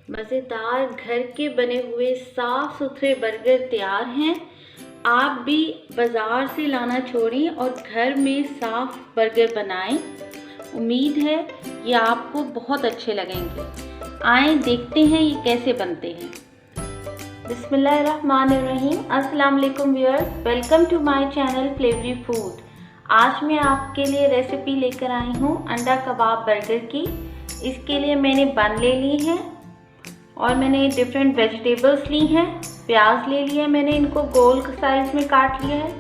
मज़ेदार घर के बने हुए साफ़ सुथरे बर्गर तैयार हैं। आप भी बाज़ार से लाना छोड़ें और घर में साफ़ बर्गर बनाएं। उम्मीद है ये आपको बहुत अच्छे लगेंगे। आएँ देखते हैं ये कैसे बनते हैं। बिस्मिल्लाहिर्रहमानिर्रहीम। अस्सलाम वालेकुम viewers, welcome to my channel flavory food. आज मैं आपके लिए रेसिपी लेकर आई हूँ अंडा कबाब बर्गर की। इसके लिए मैंने बन ले ली है और मैंने डिफरेंट वेजिटेबल्स ली हैं। प्याज ले लिया है, मैंने इनको गोल साइज़ में काट लिया है।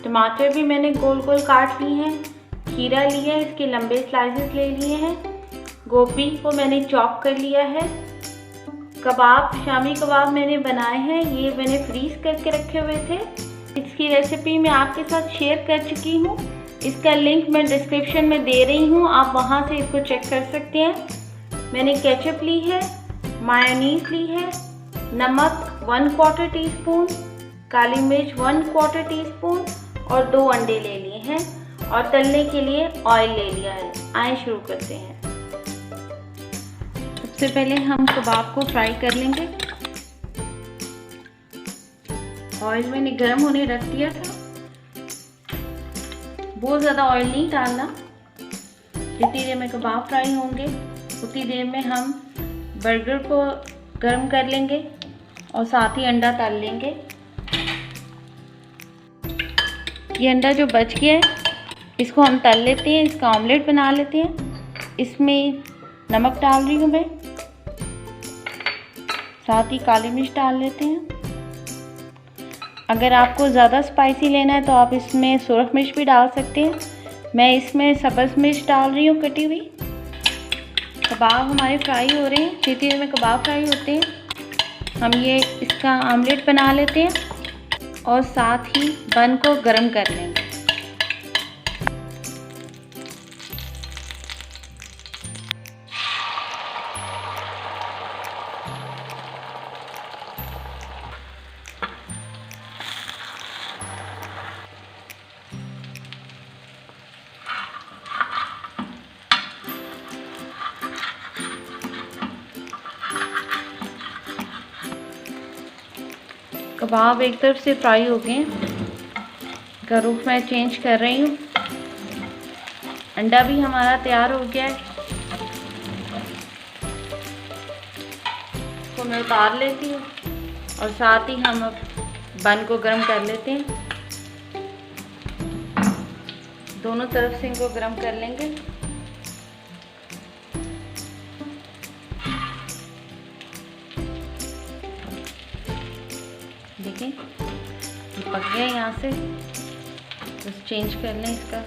टमाटर भी मैंने गोल गोल काट लिए हैं। खीरा लिया है, इसके लंबे स्लाइसेस ले लिए हैं। गोभी को मैंने चॉप कर लिया है। कबाब, शामी कबाब मैंने बनाए हैं, ये मैंने फ्रीज़ करके रखे हुए थे। इसकी रेसिपी मैं आपके साथ शेयर कर चुकी हूँ। इसका लिंक मैं डिस्क्रिप्शन में दे रही हूँ, आप वहाँ से इसको चेक कर सकते हैं। मैंने केचप ली है, मायोनीज ली है, नमक 1/4 टीस्पून, काली मिर्च 1/4 टीस्पून और 2 अंडे ले लिए हैं और तलने के लिए ऑयल ले लिया है। आइए शुरू करते हैं। सबसे पहले हम कबाब को फ्राई कर लेंगे। ऑयल मैंने गर्म होने रख दिया था। बहुत ज़्यादा ऑयल नहीं डालना। जितनी देर में कबाब फ्राई होंगे उतनी देर में हम बर्गर को गर्म कर लेंगे और साथ ही अंडा तल लेंगे। ये अंडा जो बच गया है इसको हम तल लेते हैं, इसका ऑमलेट बना लेते हैं। इसमें नमक डाल रही हूँ मैं, साथ ही काली मिर्च डाल लेते हैं। अगर आपको ज़्यादा स्पाइसी लेना है तो आप इसमें सुरख मिर्च भी डाल सकते हैं। मैं इसमें सब्ज़ मिर्च डाल रही हूँ कटी हुई। कबाब हमारे फ्राई हो रहे हैं। जितनी देर में कबाब फ्राई होते हैं हम ये इसका आमलेट बना लेते हैं और साथ ही बन को गर्म कर लेंगे। कबाब एक तरफ से फ्राई हो गए हैं। रुख मैं चेंज कर रही हूँ। अंडा भी हमारा तैयार हो गया है। इसको मैं उतार लेती हूँ और साथ ही हम अब बन को गर्म कर लेते हैं। दोनों तरफ से इनको गर्म कर लेंगे। देखिए ये पक गया यहाँ से, बस चेंज कर लें इसका।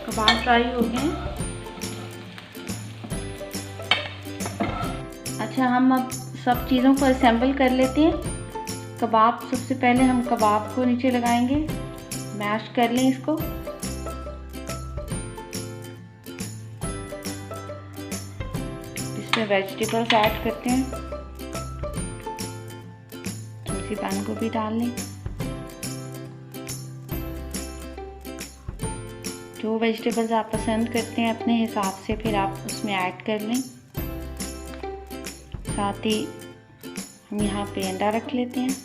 कबाब फ्राई हो गए हैं। अच्छा, हम अब सब चीज़ों को असेंबल कर लेते हैं। कबाब, सबसे पहले हम कबाब को नीचे लगाएंगे, मैश कर लें इसको। इसमें वेजिटेबल्स ऐड करते हैं। थोड़ी सी बन को भी डाल लें। जो वेजिटेबल्स आप पसंद करते हैं अपने हिसाब से फिर आप उसमें ऐड कर लें। साथ ही हम यहाँ पे अंडा रख लेते हैं।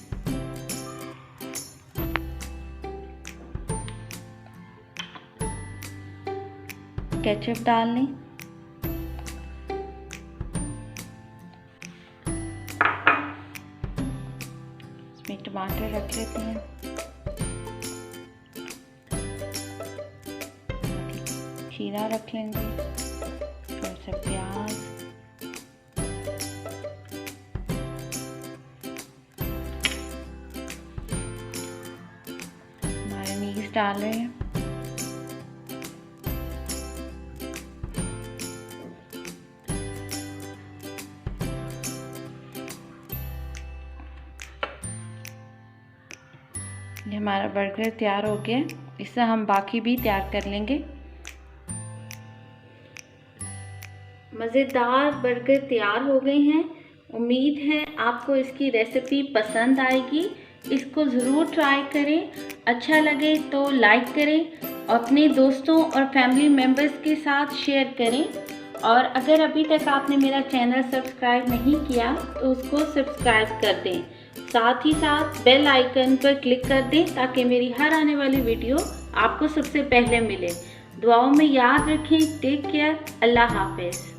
केचप डाल लें। इसमें टमाटर रख लेते हैं। खीरा रख लेंगे, थोड़ा सा प्याज, मायोनीज डाल रहे हैं। ये हमारा बर्गर तैयार हो गया। इससे हम बाकी भी तैयार कर लेंगे। मज़ेदार बर्गर तैयार हो गए हैं। उम्मीद है आपको इसकी रेसिपी पसंद आएगी। इसको ज़रूर ट्राई करें। अच्छा लगे तो लाइक करें, अपने दोस्तों और फैमिली मेम्बर्स के साथ शेयर करें। और अगर अभी तक आपने मेरा चैनल सब्सक्राइब नहीं किया तो उसको सब्सक्राइब कर दें। साथ ही साथ बेल आइकन पर क्लिक कर दें ताकि मेरी हर आने वाली वीडियो आपको सबसे पहले मिले। दुआओं में याद रखें। Take care. अल्लाह हाफिज़।